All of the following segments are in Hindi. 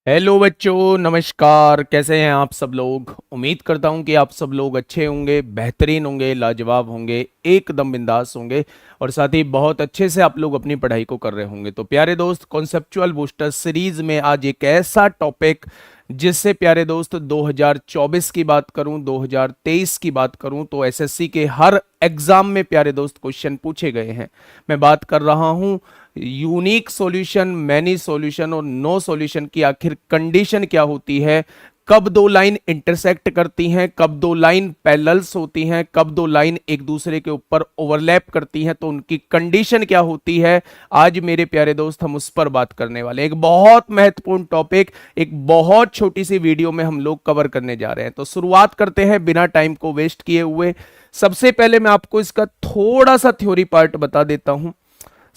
हेलो बच्चों, नमस्कार। कैसे हैं आप सब लोग। उम्मीद करता हूं कि आप सब लोग अच्छे होंगे, बेहतरीन होंगे, लाजवाब होंगे, एकदम बिंदास होंगे और साथ ही बहुत अच्छे से आप लोग अपनी पढ़ाई को कर रहे होंगे। तो प्यारे दोस्त, कॉन्सेप्चुअल बूस्टर सीरीज में आज एक ऐसा टॉपिक जिससे प्यारे दोस्त 2024 की बात करूं, 2023 की बात करूं तो एसएससी के हर एग्जाम में प्यारे दोस्त क्वेश्चन पूछे गए हैं। मैं बात कर रहा हूं यूनिक सॉल्यूशन, मैनी सॉल्यूशन और नो सॉल्यूशन की आखिर कंडीशन क्या होती है, कब दो लाइन इंटरसेक्ट करती हैं, कब दो लाइन पैरेलल्स होती हैं, कब दो लाइन एक दूसरे के ऊपर ओवरलैप करती हैं, तो उनकी कंडीशन क्या होती है। आज मेरे प्यारे दोस्त हम उस पर बात करने वाले हैं। एक बहुत महत्वपूर्ण टॉपिक एक बहुत छोटी सी वीडियो में हम लोग कवर करने जा रहे हैं। तो शुरुआत करते हैं बिना टाइम को वेस्ट किए हुए। सबसे पहले मैं आपको इसका थोड़ा सा थ्योरी पार्ट बता देता हूं।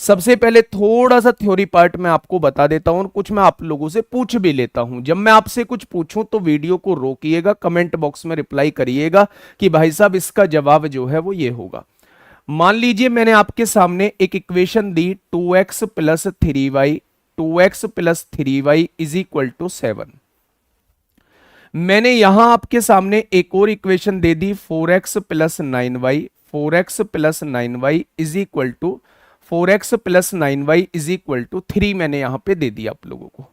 सबसे पहले थोड़ा सा थ्योरी पार्ट मैं आपको बता देता हूं और कुछ मैं आप लोगों से पूछ भी लेता हूं। जब मैं आपसे कुछ पूछूं तो वीडियो को रोकिएगा, कमेंट बॉक्स में रिप्लाई करिएगा कि भाई साहब इसका जवाब जो है वो ये होगा। मान लीजिए मैंने आपके सामने एक इक्वेशन दी 2x + 3y, 2x + 3y is equal to 7। मैंने यहां आपके सामने एक और इक्वेशन दे दी 4x + 9y, 4x + 9y is equal to 4x + 9y is equal to 3 मैंने यहां पे दे दिया आप लोगों को।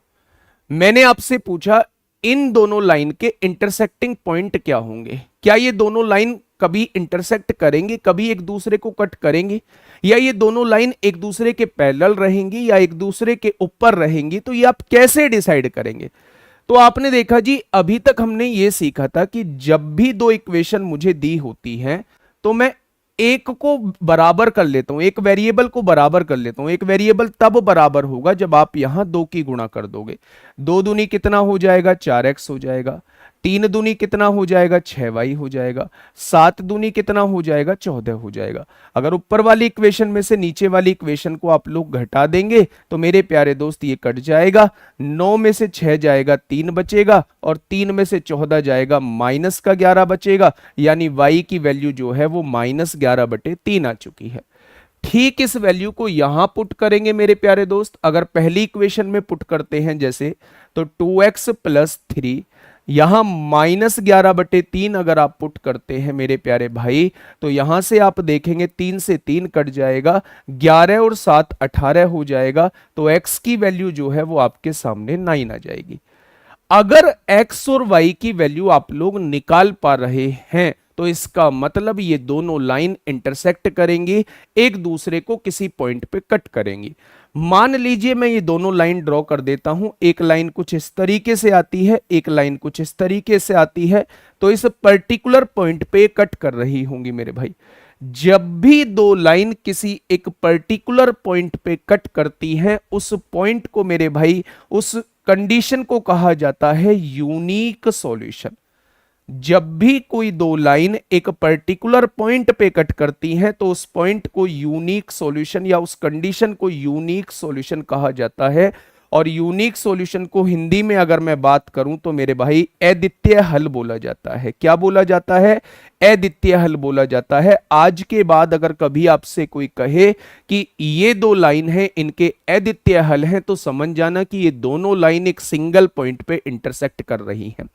मैंने आपसे पूछा इन दोनों लाइन के इंटरसेक्टिंग पॉइंट क्या होंगे। क्या ये दोनों लाइन कभी इंटरसेक्ट करेंगे, कभी एक दूसरे को कट करेंगे, या ये दोनों लाइन एक दूसरे के पैरेलल रहेंगी या एक दूसरे के ऊपर रहेंगी, तो ये आप कैसे डिसाइड करेंगे। तो आपने देखा जी, अभी तक हमने ये सीखा था कि जब भी दो इक्वेशन मुझे दी होती हैं तो मैं एक को बराबर कर लेता हूं, एक वेरिएबल को बराबर कर लेता हूं। एक वेरिएबल तब बराबर होगा जब आप यहां दो की गुणा कर दोगे। दो दूनी कितना हो जाएगा, 4x हो जाएगा। तीन दूनी कितना हो जाएगा, 6y हो जाएगा। सात दूनी कितना हो जाएगा, 14 हो जाएगा। अगर ऊपर वाली इक्वेशन में से नीचे वाली इक्वेशन को आप लोग घटा देंगे तो मेरे प्यारे दोस्त ये कट जाएगा। 9 में से 6 जाएगा, 3 बचेगा और 3 में से 14 जाएगा, -11 बचेगा। यानी y की वैल्यू जो है वो -11/3 आ चुकी है। ठीक इस वैल्यू को यहां पुट करेंगे मेरे प्यारे दोस्त। अगर पहली इक्वेशन में पुट करते हैं जैसे, तो 2x + 3 यहां -11/3 अगर आप पुट करते हैं मेरे प्यारे भाई, तो यहां से आप देखेंगे 3 से 3 कट जाएगा, 11 और 7 18 हो जाएगा। तो x की वैल्यू जो है वो आपके सामने 9 आ जाएगी। अगर x और y की वैल्यू आप लोग निकाल पा रहे हैं तो इसका मतलब ये दोनों लाइन इंटरसेक्ट करेंगी, एक दूसरे को किसी पॉइंट पे कट करेंगी। मान लीजिए मैं ये दोनों लाइन ड्रॉ कर देता हूं। एक लाइन कुछ इस तरीके से आती है, एक लाइन कुछ इस तरीके से आती है, तो इस पर्टिकुलर पॉइंट पे कट कर रही होंगी मेरे भाई। जब भी दो लाइन किसी एक पर्टिकुलर पॉइंट पे कट करती हैं, उस पॉइंट को मेरे भाई, उस कंडीशन को कहा जाता है यूनिक सॉल्यूशन। जब भी कोई दो लाइन एक पर्टिकुलर पॉइंट पे कट करती हैं तो उस पॉइंट को यूनिक सॉल्यूशन या उस कंडीशन को यूनिक सॉल्यूशन कहा जाता है। और यूनिक सॉल्यूशन को हिंदी में अगर मैं बात करूं तो मेरे भाई अद्वितीय हल बोला जाता है। क्या बोला जाता है, अद्वितीय हल बोला जाता है। आज के बाद अगर कभी आपसे कोई कहे कि ये दो लाइन है, इनके अद्वितीय हल हैं, तो समझ जाना कि ये दोनों लाइन एक सिंगल पॉइंट पे इंटरसेक्ट कर रही हैं।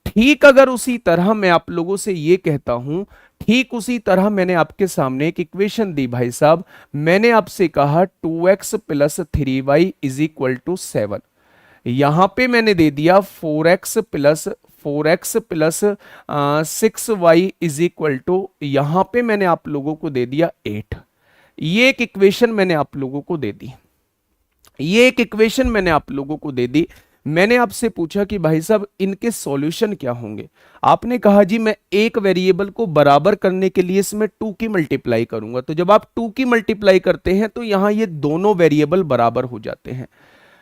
ठीक अगर उसी तरह मैं आप लोगों से ये कहता हूं, ठीक उसी तरह मैंने आपके सामने एक इक्वेशन दी भाई साहब। मैंने आपसे कहा 2x + 3y is equal to 7। यहां पे मैंने दे दिया 4x + 6y is equal to, यहां पे मैंने आप लोगों को दे दिया 8। ये एक इक्वेशन मैंने आप लोगों को दे दी, ये एक इक्वेशन मैंने आप लोगों को दे दी। मैंने आपसे पूछा कि भाई साहब इनके सॉल्यूशन क्या होंगे। आपने कहा जी मैं एक वेरिएबल को बराबर करने के लिए इसमें 2 की मल्टीप्लाई करूंगा। तो जब आप 2 की मल्टीप्लाई करते हैं तो यहां ये दोनों वेरिएबल बराबर हो जाते हैं।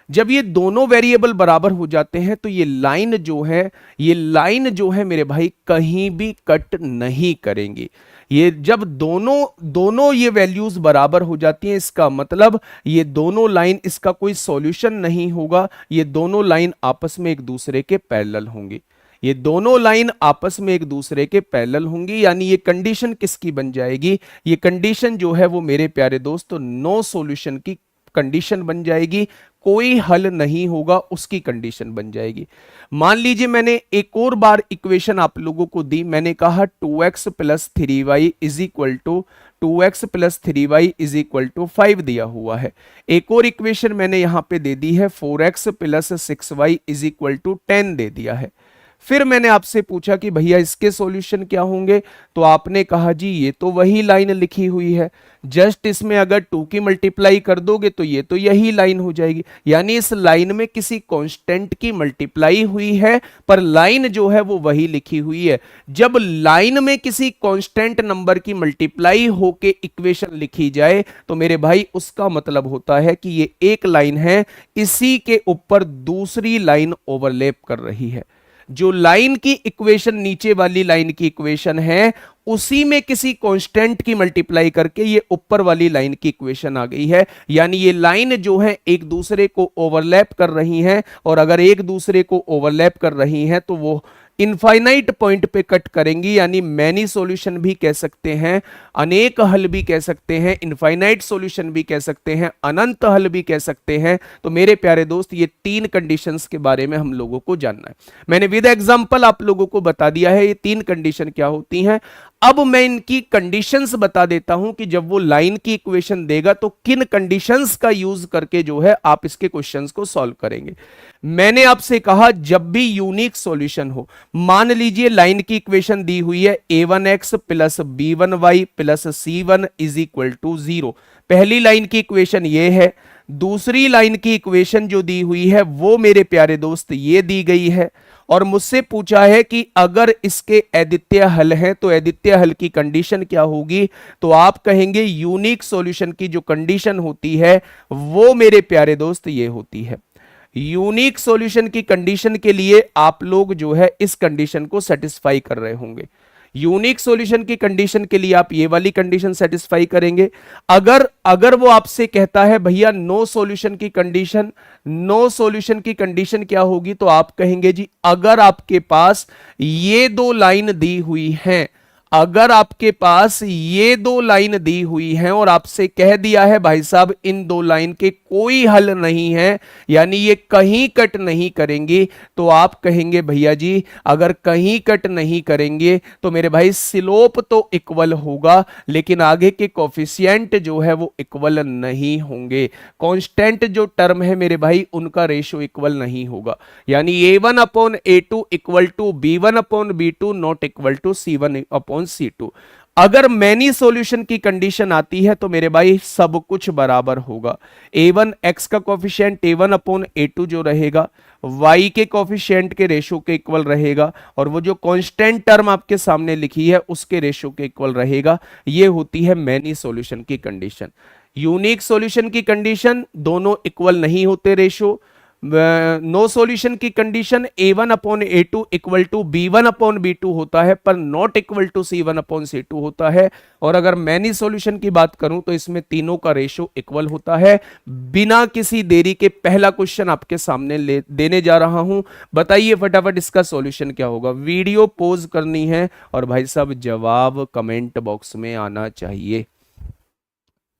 जब ये दोनों वेरिएबल बराबर हो जाते हैं तो ये लाइन जो है, ये लाइन जो है मेरे भाई कहीं भी कट नहीं करेंगी। ये जब दोनों दोनों ये वैल्यूज बराबर हो जाती हैं, इसका मतलब ये दोनों लाइन, इसका कोई सॉल्यूशन नहीं होगा। ये दोनों लाइन आपस में एक दूसरे के पैरेलल होंगी। ये दोनों लाइन आपस में एक दूसरे के पैरेलल होंगी। यानी ये कंडीशन किसकी बन जाएगी, ये कंडीशन जो है वो मेरे प्यारे दोस्तों नो सॉल्यूशन की कंडीशन बन जाएगी। कोई हल नहीं होगा उसकी कंडीशन बन जाएगी। मान लीजिए मैंने एक और बार इक्वेशन आप लोगों को दी, मैंने कहा 2x plus 3y is equal to 2x plus 3y is equal to 5 दिया हुआ है। एक और इक्वेशन मैंने यहां पे दे दी है 4x plus 6y is equal to 10 दे दिया है। फिर मैंने आपसे पूछा कि भैया इसके सॉल्यूशन क्या होंगे, तो आपने कहा जी ये तो वही लाइन लिखी हुई है, जस्ट इसमें अगर 2 की मल्टीप्लाई कर दोगे तो ये तो यही लाइन हो जाएगी। यानी इस लाइन में किसी कांस्टेंट की मल्टीप्लाई हुई है पर लाइन जो है वो वही लिखी हुई है। जब लाइन में किसी कांस्टेंट नंबर की मल्टीप्लाई होके इक्वेशन लिखी जाए तो मेरे भाई उसका मतलब होता है कि ये एक लाइन है, इसी के ऊपर दूसरी लाइन ओवरलैप कर रही है। जो लाइन की इक्वेशन नीचे वाली लाइन की इक्वेशन है उसी में किसी कांस्टेंट की मल्टीप्लाई करके ये ऊपर वाली लाइन की इक्वेशन आ गई है। यानी ये लाइन जो है एक दूसरे को ओवरलैप कर रही हैं, और अगर एक दूसरे को ओवरलैप कर रही हैं तो वो इनफाइनाइट पॉइंट पे कट करेंगी। यानी मैनी सॉल्यूशन भी कह सकते हैं, अनेक हल भी कह सकते हैं, इनफाइनाइट सॉल्यूशन भी कह सकते हैं, अनंत हल भी कह सकते हैं। तो मेरे प्यारे दोस्त ये 3 कंडीशंस के बारे में हम लोगों को जानना है। मैंने विद एग्जांपल आप लोगों को बता दिया है ये 3 कंडीशन क्या होती हैं। अब मैं इनकी कंडीशंस बता देता हूं कि जब वो लाइन की इक्वेशन देगा तो किन कंडीशंस का यूज करके जो है आप इसके क्वेश्चंस को सॉल्व करेंगे। मैंने आपसे कहा जब भी यूनिक सॉल्यूशन हो, मान लीजिए लाइन की इक्वेशन दी हुई है a1x plus b1y plus c1 is equal to 0। पहली लाइन की इक्वेशन ये है। दूसरी लाइन की इक्वेशन जो दी हुई है वो मेरे प्यारे दोस्त ये दी गई है, और मुझसे पूछा है कि अगर इसके अद्वितीय हल हैं तो अद्वितीय हल की कंडीशन क्या होगी। तो आप कहेंगे यूनिक सॉल्यूशन की जो कंडीशन होती है वो मेरे प्यारे दोस्त ये होती है। यूनिक सॉल्यूशन की कंडीशन के लिए आप लोग जो है इस कंडीशन को सेटिस्फाई कर रहे होंगे। यूनिक सॉल्यूशन की कंडीशन के लिए आप ये वाली कंडीशन सेटिस्फाई करेंगे। अगर वो आपसे कहता है भैया नो सॉल्यूशन की कंडीशन, नो सॉल्यूशन की कंडीशन क्या होगी, तो आप कहेंगे जी अगर आपके पास ये 2 लाइन दी हुई हैं, अगर आपके पास ये 2 लाइन दी हुई हैं और आपसे कह दिया है भाई साहब इन 2 लाइन के कोई हल नहीं है, यानी ये कहीं कट नहीं करेंगी, तो आप कहेंगे भैया जी अगर कहीं कट नहीं करेंगे तो मेरे भाई स्लोप तो इक्वल होगा लेकिन आगे के कोफिशिएंट जो है वो इक्वल नहीं होंगे। कांस्टेंट जो टर्म है मेरे भाई उनका रेशियो इक्वल नहीं होगा। यानी a1 upon a2 equal to b1 upon b2 not equal to c1 upon C2। अगर मैनी सॉल्यूशन की कंडीशन आती है तो मेरे भाई सब कुछ बराबर होगा। a1 x का कोफिशिएंट a1 अपॉन a2 जो रहेगा y के कोफिशिएंट के रेशियो के इक्वल रहेगा, और वो जो कांस्टेंट टर्म आपके सामने लिखी है उसके रेशियो के इक्वल रहेगा। ये होती है मैनी सॉल्यूशन की कंडीशन। यूनिक सॉल्यूशन की कंडीशन दोनों इक्वल नहीं होते रेशियो। नो सॉल्यूशन की condition a1 upon a2 equal to b1 upon b2 होता है पर not equal to c1 upon c2 होता है। और अगर मैनी सॉल्यूशन की बात करूं तो इसमें तीनों का रेशियो इक्वल होता है। बिना किसी देरी के पहला क्वेश्चन आपके सामने देने जा रहा हूं, बताइए फटाफट इसका सॉल्यूशन क्या होगा। वीडियो पॉज करनी है और भाई साहब जवाब कमेंट बॉक्स में आना चाहिए,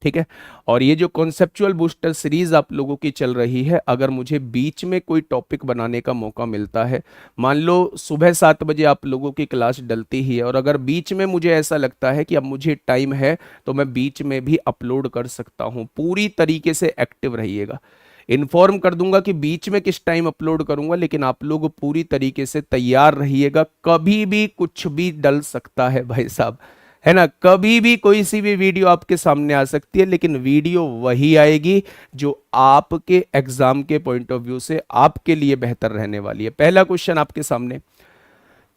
ठीक है। और ये जो कॉन्सेप्चुअल बूस्टर सीरीज आप लोगों की चल रही है, अगर मुझे बीच में कोई टॉपिक बनाने का मौका मिलता है, मान लो सुबह 7 बजे आप लोगों की क्लास डलती ही है और अगर बीच में मुझे ऐसा लगता है कि अब मुझे टाइम है तो मैं बीच में भी अपलोड कर सकता हूं। पूरी तरीके से एक्टिव रहिएगा। इन्फॉर्म कर दूंगा कि बीच में किस टाइम अपलोड करूंगा, लेकिन आप लोग पूरी तरीके से तैयार रहिएगा। कभी भी कुछ भी डल सकता है भाई साहब, है ना। कभी भी कोई सी भी वीडियो आपके सामने आ सकती है, लेकिन वीडियो वही आएगी जो आपके एग्जाम के पॉइंट ऑफ व्यू से आपके लिए बेहतर रहने वाली है। पहला क्वेश्चन आपके सामने,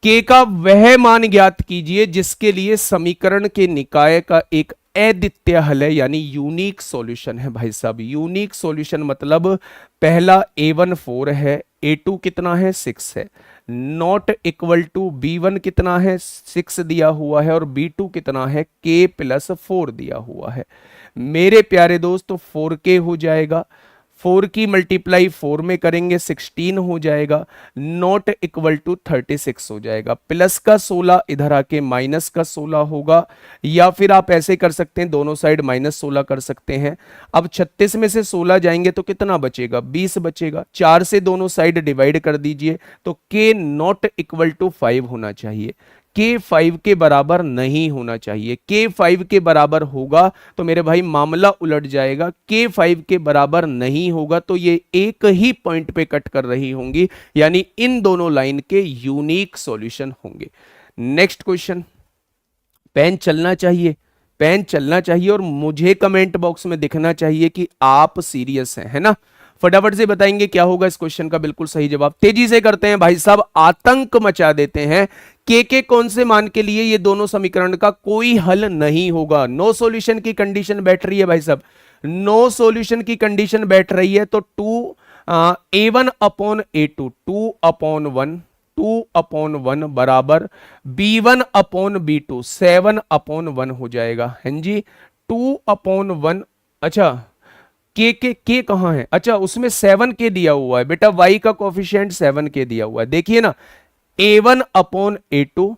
के का वह मान ज्ञात कीजिए जिसके लिए समीकरण के निकाय का एक अद्वितीय हल है, यानी यूनिक सॉल्यूशन है। भाई साहब यूनिक सॉल्यूशन मतलब पहला a1 4 है, a2 कितना है 6 है, नॉट इक्वल टू b1 कितना है 6 दिया हुआ है और b2 कितना है k+4 दिया हुआ है। मेरे प्यारे दोस्तों 4k हो जाएगा, 4 की मल्टीप्लाई 4 में करेंगे 16 हो जाएगा, नॉट इक्वल टू 36 हो जाएगा। प्लस का 16 इधर आके माइनस का 16 होगा, या फिर आप ऐसे कर सकते हैं, दोनों साइड -16 कर सकते हैं। अब 36 में से 16 जाएंगे तो कितना बचेगा, 20 बचेगा। 4 से दोनों साइड डिवाइड कर दीजिए, तो k नॉट इक्वल टू 5 होना चाहिए। के 5 के बराबर नहीं होना चाहिए। के 5 के बराबर होगा तो मेरे भाई मामला उलट जाएगा। के 5 के बराबर नहीं होगा तो ये एक ही पॉइंट पे कट कर रही होंगी, यानी इन दोनों लाइन के यूनिक सॉल्यूशन होंगे। नेक्स्ट क्वेश्चन, पेन चलना चाहिए, पेन चलना चाहिए और मुझे कमेंट बॉक्स में दिखना चाहिए कि आप सीरियस हैं, है ना। फटाफट से बताएंगे क्या होगा इस क्वेश्चन का बिल्कुल सही जवाब। तेजी से करते हैं भाई साहब, आतंक मचा देते हैं। के कौन से मान के लिए ये दोनों समीकरण का कोई हल नहीं होगा। नो सॉल्यूशन की कंडीशन बैठ रही है भाई साहब, नो सॉल्यूशन की कंडीशन बैठ रही है। तो A1/A2 2/1 बराबर B1/B2 7/1 हो जाएगा। हैं जी, 2/1। अच्छा, के कहां है, अच्छा उसमें 7 के दिया हुआ है बेटा, y का कोफिशिएंट 7 के दिया हुआ है। देखिए ना, A1/A2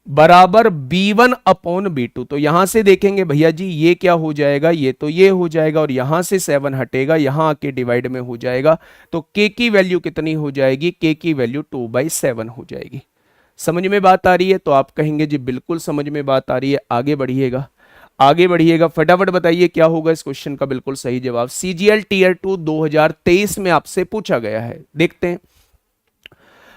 बराबर B1/B2। तो यहां से देखेंगे भैया जी ये क्या हो जाएगा, ये तो ये हो जाएगा और यहां से 7 हटेगा, यहां आके डिवाइड में हो जाएगा। तो k की वैल्यू कितनी हो जाएगी, k की वैल्यू 2/7 हो जाएगी। समझ में बात आ रही है, तो आप कहेंगे जी बिल्कुल समझ में बात आ रही है। आगे बढ़िएगा, आगे बढ़िएगा, फटाफट बताइए क्या होगा इस क्वेश्चन का बिल्कुल सही जवाब। सीजीएल टीयर 2 2023 में आपसे पूछा गया है। देखते हैं,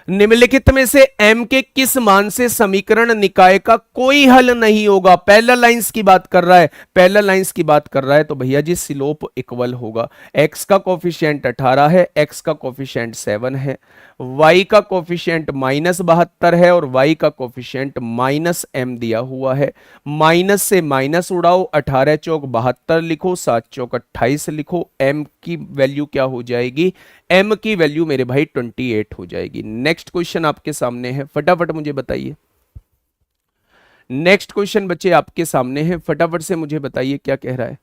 निम्नलिखित में से m के किस मान से समीकरण निकाय का कोई हल नहीं होगा। पैरेलल लाइंस की बात कर रहा है, पैरेलल लाइंस की बात कर रहा है, तो भैया जी स्लोप इक्वल होगा। x का कोफिशिएंट 18 है, x का कोफिशिएंट 7 है, y का कोफिशिएंट -72 है और y का कोफिशिएंट -m दिया हुआ है। माइनस से माइनस उड़ाओ, 18 चौक 72 लिखो, 7 चौक 28 लिखो। m की वैल्यू क्या हो जाएगी, m की वैल्यू मेरे भाई 28 हो जाएगी। नेक्स्ट क्वेश्चन आपके सामने है, फटाफट मुझे बताइए। नेक्स्ट क्वेश्चन बच्चे आपके सामने है, फटाफट से मुझे बताइए क्या कह रहा है।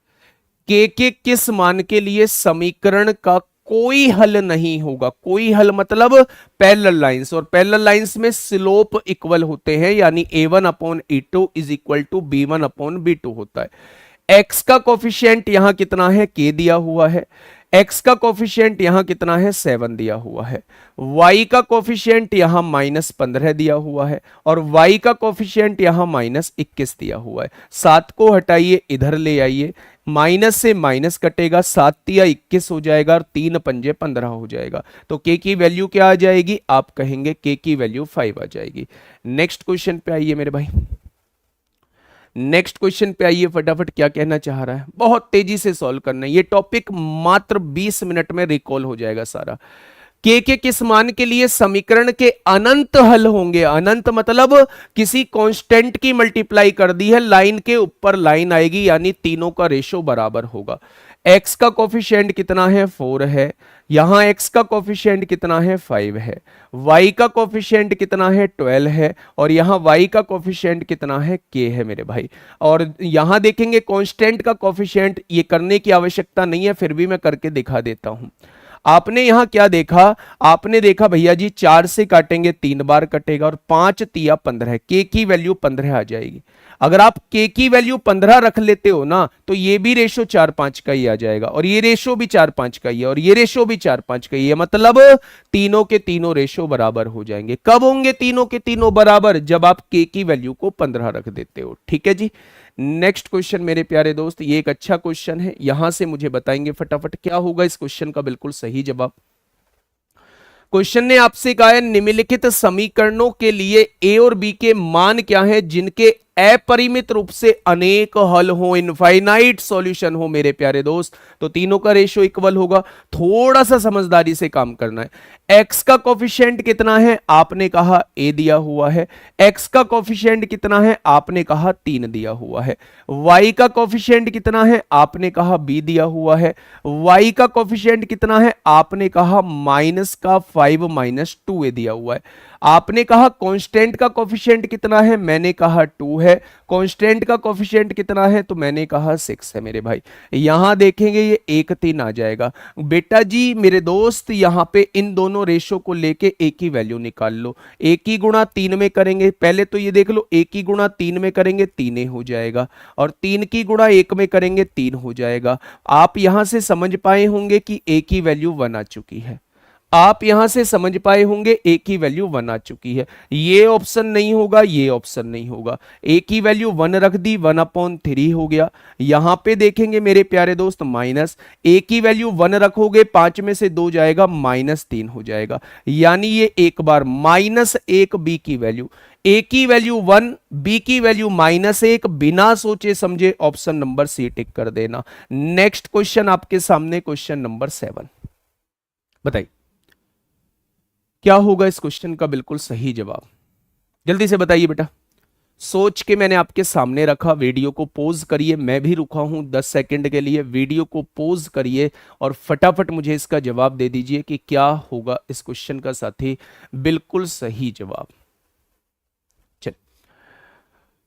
के किस मान के लिए समीकरण का कोई हल नहीं होगा। कोई हल मतलब पैरेलल लाइंस, और पैरेलल लाइंस में स्लोप इक्वल होते हैं, यानी A1/A2 is equal to B1/B2 होता है। x का कोफिशिएंट यहां कितना है, k दिया हुआ है। x का कोफिशिएंट यहां कितना है, 7 दिया हुआ है। y का कोफिशिएंट यहां -15 दिया हुआ है और y का कोफिशिएंट यहां -21 दिया हुआ है। 7 को हटाइए, इधर ले आइए, माइनस से माइनस कटेगा, 7 तिया 21 हो जाएगा और 3 पंजे 15 हो जाएगा। तो k की वैल्यू क्या आ जाएगी, आप कहेंगे k की वैल्यू 5 आ जाएगी। नेक्स्ट क्वेश्चन पे आइए मेरे भाई, नेक्स्ट क्वेश्चन पे आइए, फटाफट क्या कहना चाह रहा है, बहुत तेजी से सॉल्व करना है। ये टॉपिक मात्र 20 मिनट में रिकॉल हो जाएगा सारा। के किस मान के लिए समीकरण के अनंत हल होंगे। अनंत मतलब किसी कांस्टेंट की मल्टीप्लाई कर दी है, लाइन के ऊपर लाइन आएगी, यानी तीनों का रेशो बराबर होगा। x का कोफिशिएंट कितना है, 4 है। यहां x का कोफिशिएंट कितना है, 5 है। y का कोफिशिएंट कितना है, 12 है और यहां y का कोफिशिएंट कितना है, k है मेरे भाई। और यहां देखेंगे कांस्टेंट का कोफिशिएंट, ये करने की आवश्यकता नहीं है, फिर भी मैं करके दिखा देता हूं। आपने यहां क्या देखा, आपने देखा भैया जी 4 से काटेंगे 3 बार कटेगा और 5 तिया 15, के की वैल्यू 15 आ जाएगी। अगर आप के की वैल्यू 15 रख लेते हो ना, तो ये भी रेशो 4-5 का ही आ जाएगा और ये रेशो भी 4-5 का ही है और ये रेशो भी 4-5 का ही है। मतलब तीनों के तीनों रेशो बराबर हो जाएंगे। कब होंगे तीनों के तीनों बराबर, जब आप के की वैल्यू को 15 रख देते हो। ठीक है जी। नेक्स्ट क्वेश्चन मेरे प्यारे दोस्त, ये एक अच्छा क्वेश्चन है, यहां से मुझे बताएंगे फटाफट क्या होगा इस क्वेश्चन का बिल्कुल सही जवाब। क्वेश्चन ने आपसे कहा है, निम्नलिखित समीकरणों के लिए ए और बी के मान क्या हैं जिनके अपरिमित रूप से अनेक हल हो, इनफाइनाइट सॉल्यूशन हो मेरे प्यारे दोस्त। तो तीनों का रेशियो इक्वल होगा। थोड़ा सा समझदारी से काम करना है। x का कोफिशिएंट कितना है, आपने कहा a दिया हुआ है। x का कोफिशिएंट कितना है, आपने कहा 3 दिया हुआ है। y का कोफिशिएंट कितना है, आपने कहा b दिया हुआ है। y का कोफिशिएंट कितना है, आपने कहा -5 -2a दिया हुआ है। आपने कहा कांस्टेंट का कोफिशिएंट कितना है, मैंने कहा 2 है। कांस्टेंट का कोफिशिएंट कितना है, तो मैंने कहा 6 है मेरे भाई। यहां देखेंगे ये 1 3 आ जाएगा। बेटा जी मेरे दोस्त, यहां पे इन दोनों रेशो को लेके एक ही वैल्यू निकाल लो। एक ही गुणा 3 में करेंगे, पहले तो ये देख लो, एक ही गुणा 3 में करेंगे 3 हो जाएगा, और 3 की गुणा 1 में करेंगे 3 हो जाएगा। आप यहां से समझ पाए होंगे कि एक ही वैल्यू 1 आ चुकी है। आप यहां से समझ पाए होंगे एक ही वैल्यू 1 आ चुकी है। ये ऑप्शन नहीं होगा, ये ऑप्शन नहीं होगा। एक ही वैल्यू 1 रख दी, 1/3 हो गया। यहां पे देखेंगे मेरे प्यारे दोस्त माइनस, एक ही वैल्यू 1 रखोगे 5 में से 2 जाएगा, -3 हो जाएगा। यानी ये एक बार -1 बी की वैल्यू, ए की वैल्यू 1, बी की वैल्यू -1, बिना सोचे समझे ऑप्शन नंबर सी टिक कर देना। नेक्स्ट क्वेश्चन आपके सामने, क्वेश्चन नंबर 7। बताइए क्या होगा इस क्वेश्चन का बिल्कुल सही जवाब, जल्दी से बताइए बेटा। सोच के मैंने आपके सामने रखा, वीडियो को पोज करिए, मैं भी रुका हूं 10 सेकंड के लिए, वीडियो को पोज करिए और फटाफट मुझे इसका जवाब दे दीजिए कि क्या होगा इस क्वेश्चन का साथी बिल्कुल सही जवाब।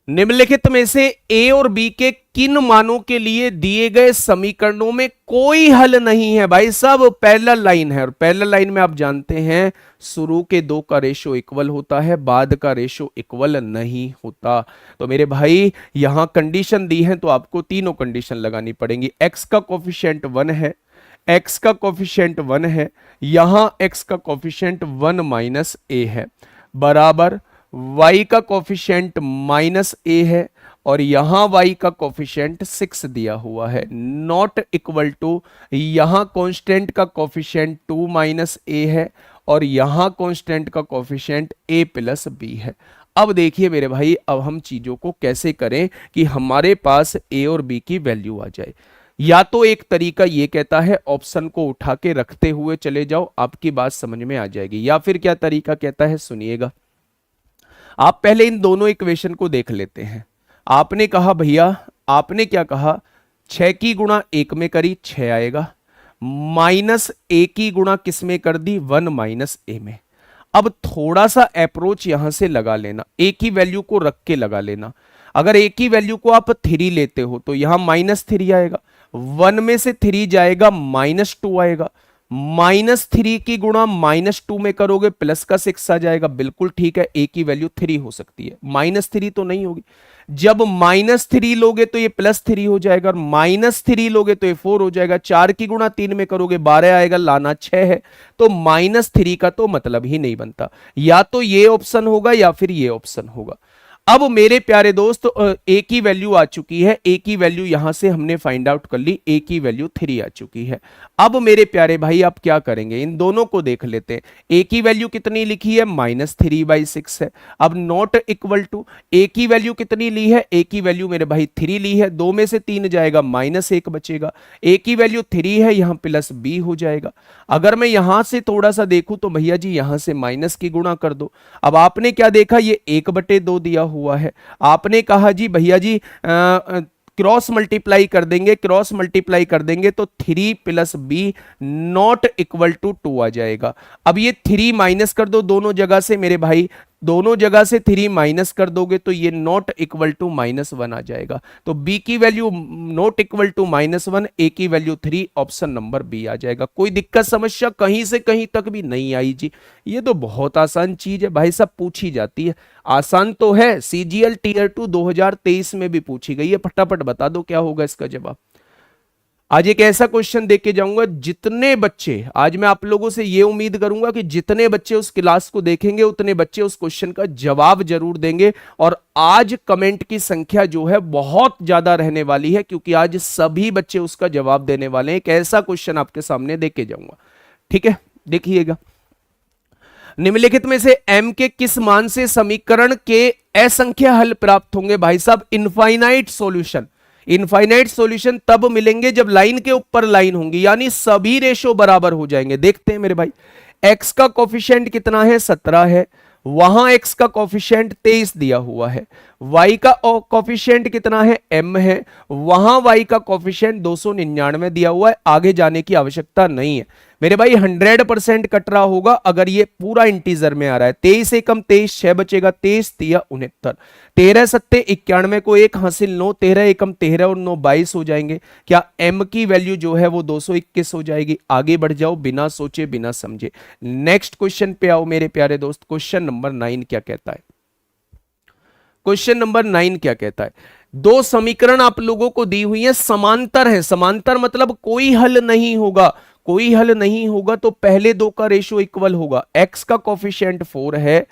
निम्नलिखित में से ए और बी के किन मानों के लिए दिए गए समीकरणों में कोई हल नहीं है। भाई सब पैरेलल लाइन है, और पैरेलल लाइन में आप जानते हैं शुरू के 2 का रेशो इक्वल होता है, बाद का रेशो इक्वल नहीं होता। तो मेरे भाई यहां कंडीशन दी है तो आपको तीनों कंडीशन लगानी पड़ेंगी। एक्स का कोफिशिएंट 1 है, एक्स का कोफिशिएंट 1 है, यहां एक्स का कोफिशिएंट 1 - ए है, बराबर y का कोफिशिएंट -a है, और यहां y का कोफिशिएंट 6 दिया हुआ है, नॉट इक्वल टू यहां कांस्टेंट का कोफिशिएंट 2 - a है, और यहां कांस्टेंट का कोफिशिएंट a + b है। अब देखिए मेरे भाई, अब हम चीजों को कैसे करें कि हमारे पास a और b की वैल्यू आ जाए। या तो एक तरीका ये कहता है ऑप्शन को उठा के रखते हुए चले जाओ, आपकी बात समझ में आ जाएगी, या फिर क्या तरीका कहता है सुनिएगा। आप पहले इन दोनों इक्वेशन को देख लेते हैं। आपने कहा भैया, आपने क्या कहा, 6 की गुणा 1 में करी 6 आएगा, -a की गुणा किस में कर दी, 1 - a में। अब थोड़ा सा अप्रोच यहां से लगा लेना, a की वैल्यू को रख के लगा लेना। अगर a की वैल्यू को आप 3 लेते हो तो यहां -3 आएगा, 1 में से 3 जाएगा, -2 आएगा, -3 की गुणा -2 में करोगे प्लस का 6 आ जाएगा। बिल्कुल ठीक है, ए की वैल्यू 3 हो सकती है, -3 तो नहीं होगी। जब -3 लोगे तो ये +3 हो जाएगा, और -3 लोगे तो ये 4 हो जाएगा। 4 की गुणा 3 में करोगे 12 आएगा, लाना 6 है, तो -3 का तो मतलब ही नहीं बनता। या तो ये ऑप्शन होगा या फिर ये ऑप्शन होगा। अब मेरे प्यारे दोस्त ए की वैल्यू आ चुकी है, ए की वैल्यू यहां से हमने फाइंड आउट कर ली, ए की वैल्यू 3 आ चुकी है। अब मेरे प्यारे भाई आप क्या करेंगे, इन दोनों को देख लेते हैं। ए की वैल्यू कितनी लिखी है, -3/6 है। अब नॉट इक्वल टू ए की वैल्यू कितनी ली है, ए की वैल्यू मेरे भाई 3 ली है, 2 में से 3 जाएगा, -1 बचेगा। ए की वैल्यू 3 है, यहां +b हो जाएगा। अगर मैं यहां से थोड़ा सा देखूं तो भैया जी यहां से माइनस की गुणा कर दो। अब आपने क्या देखा, ये 1/2 दिया हुआ है। आपने कहा जी भैया जी क्रॉस मल्टीप्लाई कर देंगे, क्रॉस मल्टीप्लाई कर देंगे तो 3 + b नॉट इक्वल टू 2 आ जाएगा। अब ये 3 माइनस कर दो दोनों जगह से मेरे भाई, दोनों जगह से 3 माइनस कर दोगे तो ये नॉट इक्वल टू -1 आ जाएगा। तो b की value not equal to -1, a की वैल्यू 3, ऑप्शन नंबर बी आ जाएगा। कोई दिक्कत समस्या कहीं से कहीं तक भी नहीं आई जी, ये तो बहुत आसान चीज है भाई, सब पूछी जाती है। आसान तो है, CGL Tier 2 2023 में भी पूछी गई है। फटाफट बता दो क्या होगा इसका जवाब। आज एक ऐसा क्वेश्चन देख के जाऊंगा, जितने बच्चे, आज मैं आप लोगों से ये उम्मीद करूंगा कि जितने बच्चे उस क्लास को देखेंगे उतने बच्चे उस क्वेश्चन का जवाब जरूर देंगे। और आज कमेंट की संख्या जो है बहुत ज्यादा रहने वाली है, क्योंकि आज सभी बच्चे उसका जवाब देने वाले हैं। एक ऐसा क्वेश्चन आपके सामने देख के जाऊंगा, ठीक है, देखिएगा। निम्नलिखित में से m के किस मान से समीकरण के असंख्य हल प्राप्त होंगे। भाई साहब इनफाइनाइट सॉल्यूशन, इनफाइनाइट सॉल्यूशन तब मिलेंगे जब लाइन के ऊपर लाइन होंगी, यानी सभी रेशो बराबर हो जाएंगे। देखते हैं मेरे भाई, x का कोफिशिएंट कितना है, 17 है, वहां x का कोफिशिएंट 23 दिया हुआ है, y का कोफिशिएंट कितना है, m है, वहां y का कोफिशिएंट 299 दिया हुआ है, आगे जाने की आवश्यकता नहीं है। मेरे भाई 100% कट रहा होगा अगर ये पूरा इंटीजर में आ रहा है। 23 एकम 23, 6 बचेगा 23, 69, 13 सत्ते 91 को 1 हासिल 9, 13 एकम 13 और 9 22 हो जाएंगे। क्या m की वैल्यू जो है वो 221 हो जाएगी। आगे बढ़ जाओ बिना सोचे बिना समझे। नेक्स्ट क्वेश्चन पे आओ मेरे प्यारे दोस्त। क्वेश्चन नंबर 9 क्या कहता है? क्वेश्चन नंबर 9 क्या कहता है? दो समीकरण आप लोगों को दी हुई है, समांतर है। समांतर मतलब कोई हल नहीं होगा। कोई हल नहीं होगा तो पहले दो का रेशियो इक्वल होगा। x का कोफिशिएंट 4 है,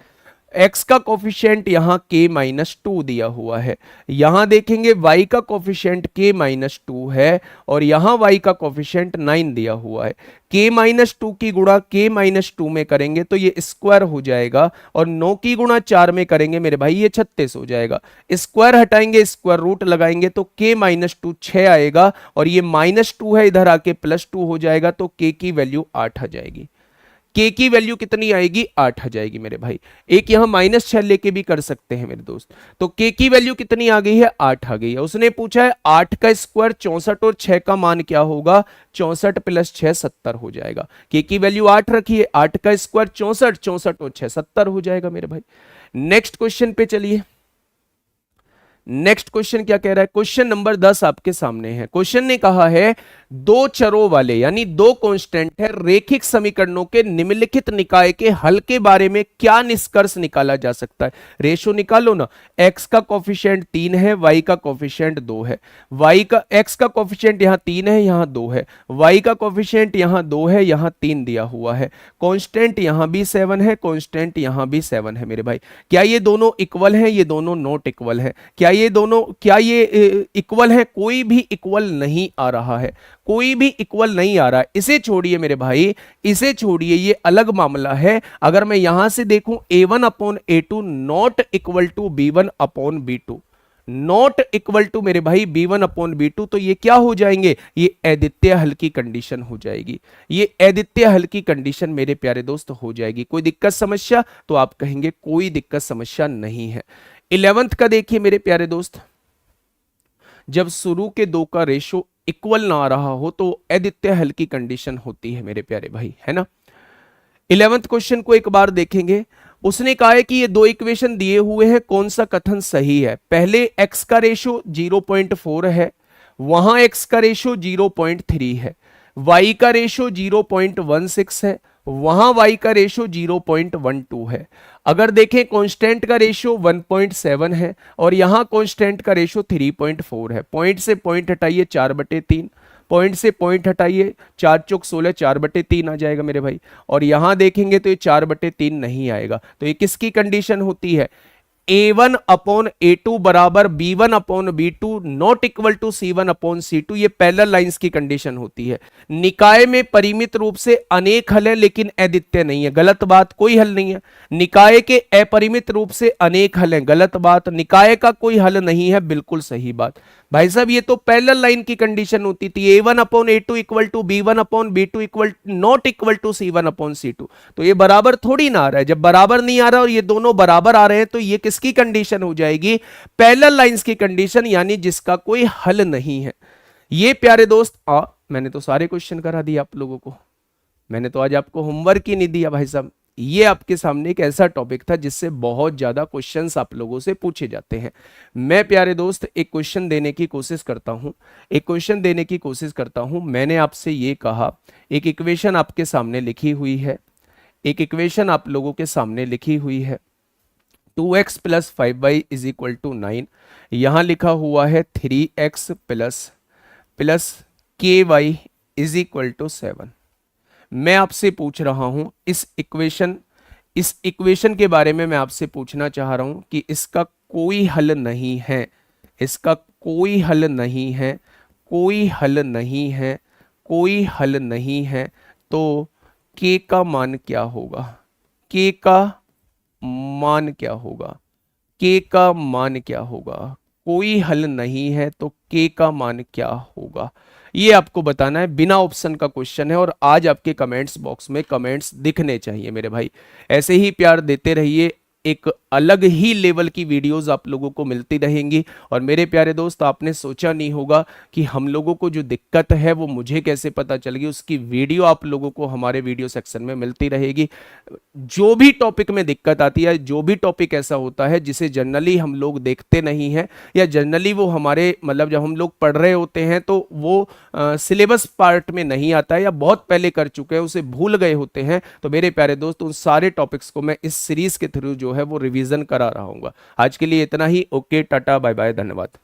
x का कोफिशिएंट यहां k-2 दिया हुआ है। यहां देखेंगे y का कोफिशिएंट k-2 है और यहां y का कोफिशिएंट 9 दिया हुआ है। k-2 की गुणा k-2 में करेंगे तो ये स्क्वायर हो जाएगा और 9 की गुणा 4 में करेंगे मेरे भाई ये 36 हो जाएगा। स्क्वायर हटाएंगे, स्क्वायर रूट लगाएंगे तो k-2 6 आएगा और ये -2 है, इधर आके +2 हो जाएगा तो k की वैल्यू 8 आ जाएगी। k की वैल्यू कितनी आएगी? 8 आ जाएगी मेरे भाई। एक यहां -6 लेके भी कर सकते हैं मेरे दोस्त। तो k की वैल्यू कितनी आ गई है? 8 आ गई है। उसने पूछा है 8 का स्क्वायर 64 और 6 का मान क्या होगा? 64 + 6 70 हो जाएगा। k की वैल्यू 8 रखिए, 8 का स्क्वायर 64, 64 और 6 70 हो जाएगा मेरे भाई। नेक्स्ट क्वेश्चन पे चलिए। नेक्स्ट क्वेश्चन क्या कह रहा है? क्वेश्चन नंबर 10 आपके सामने है। क्वेश्चन ने कहा है दो चरों वाले यानी दो कांस्टेंट है रेखिक समीकरणों के निम्नलिखित निकाय के हल के बारे में क्या निष्कर्ष निकाला जा सकता है? रेशो निकालो ना। x का कोफिशिएंट 3 है, y का कोफिशिएंट 2 है। x का कोफिशिएंट यहां 3 है, यहां 2 है। y का कोफिशिएंट यहां 2 है, यहां 3 दिया हुआ है। कांस्टेंट यहां भी 7 है, कांस्टेंट यहां भी 7 है मेरे भाई। क्या ये दोनों इक्वल है? ये दोनों नॉट इक्वल है। क्या ये इक्वल है? कोई भी इक्वल नहीं आ रहा है, कोई भी इक्वल नहीं आ रहा है। इसे छोड़िए मेरे भाई, इसे छोड़िए, ये अलग मामला है। अगर मैं यहां से देखूं a1/a2 not equal to b1/b2, not equal to मेरे भाई b1/b2, तो ये क्या हो जाएंगे? ये अद्वितीय हल की कंडीशन हो जाएगी। ये अद्वितीय हल की कंडीशन मेरे प्यारे दोस्त हो जाएगी। कोई दिक्कत समस्या? तो आप कहेंगे कोई दिक्कत समस्या नहीं है। 11th का देखिए मेरे प्यारे दोस्त, जब शुरू के दो का रेशो इक्वल ना आ रहा हो तो अद्वितीय हल की कंडीशन होती है मेरे प्यारे भाई, है ना। 11th क्वेश्चन को एक बार देखेंगे। उसने कहा है कि ये दो इक्वेशन दिए हुए हैं, कौन सा कथन सही है? पहले x का रेशो 0.4 है, वहां x का रेशो 0.3 है, y का रेशो 0.16 है, वहां y का रेशो 0.12 है। अगर देखें कांस्टेंट का रेशो 1.7 है और यहां कांस्टेंट का रेशो 3.4 है। पॉइंट से पॉइंट हटाइए 4/3, पॉइंट से पॉइंट हटाइए 4 चौक 16, 4/3 आ जाएगा मेरे भाई। और यहां देखेंगे तो ये 4/3 नहीं आएगा। तो ये किसकी कंडीशन होती है? a1/a2 बराबर b1/b2 not equal to c1/c2। ये पैरेलल लाइंस की कंडीशन होती है। निकाय में परिमित रूप से अनेक हल है लेकिन अद्वितीय नहीं है, गलत बात, कोई हल नहीं है। निकाय के अपरिमित रूप से अनेक हल हैं, गलत बात। निकाय का कोई हल नहीं है, बिल्कुल सही बात। भाई साहब ये तो पैरेलल लाइन की कंडीशन होती थी, a1/a2 equal to b1/b2 equal not equal to c1/c2। तो ये बराबर थोड़ी ना आ रहा है। जब बराबर नहीं आ रहा और ये दोनों बराबर आ रहे हैं तो ये किसकी कंडीशन हो जाएगी? पैरेलल लाइंस की कंडीशन, यानी जिसका कोई हल नहीं है। ये प्यारे दोस्त मैंने तो सारे क्वेश्चन करा दिए आप लोगों को, मैंने तो आज आपको होमवर्क ही नहीं दिया भाई साहब। ये आपके सामने एक ऐसा टॉपिक था जिससे बहुत ज्यादा क्वेश्चंस आप लोगों से पूछे जाते हैं। मैं प्यारे दोस्त एक क्वेश्चन देने की कोशिश करता हूं, एक क्वेश्चन देने की कोशिश करता हूं। मैंने आपसे ये कहा, एक इक्वेशन आपके सामने लिखी हुई है, एक इक्वेशन आप लोगों के सामने लिखी हुई है 2x + 5y = 9। यहां लिखा हुआ है 3x + ky = 7। मैं आपसे पूछ रहा हूं इस इक्वेशन के बारे में मैं आपसे पूछना चाह रहा हूं कि इसका कोई हल नहीं है, इसका कोई हल नहीं है, कोई हल नहीं है, कोई हल नहीं है। तो k का मान क्या होगा? k का मान क्या होगा? k का मान क्या होगा? कोई हल नहीं है तो k का मान क्या होगा? ये आपको बताना है। बिना ऑप्शन का क्वेश्चन है और आज आपके कमेंट्स बॉक्स में कमेंट्स दिखने चाहिए मेरे भाई। ऐसे ही प्यार देते रहिए, एक अलग ही लेवल की वीडियोस आप लोगों को मिलती रहेंगी। और मेरे प्यारे दोस्त, आपने सोचा नहीं होगा कि हम लोगों को जो दिक्कत है वो मुझे कैसे पता चलेगी, उसकी वीडियो आप लोगों को हमारे वीडियो सेक्शन में मिलती रहेगी। जो भी टॉपिक में दिक्कत आती है, जो भी टॉपिक ऐसा होता है जिसे जनरली हम लोग देखते नहीं हैं, या जनरली वो हमारे मतलब जब हम लोग पढ़ रहे होते हैं तो वो सिलेबस पार्ट में नहीं आता है, या बहुत पहले कर चुके हैं, उसे भूल गए होते हैं, तो मेरे प्यारे दोस्त उन सारे टॉपिक्स को मैं इस सीरीज के थ्रू जो है वो रिवीजन करा रहा हूँ। आज के लिए इतना ही। ओके, टाटा, बाय बाय, धन्यवाद।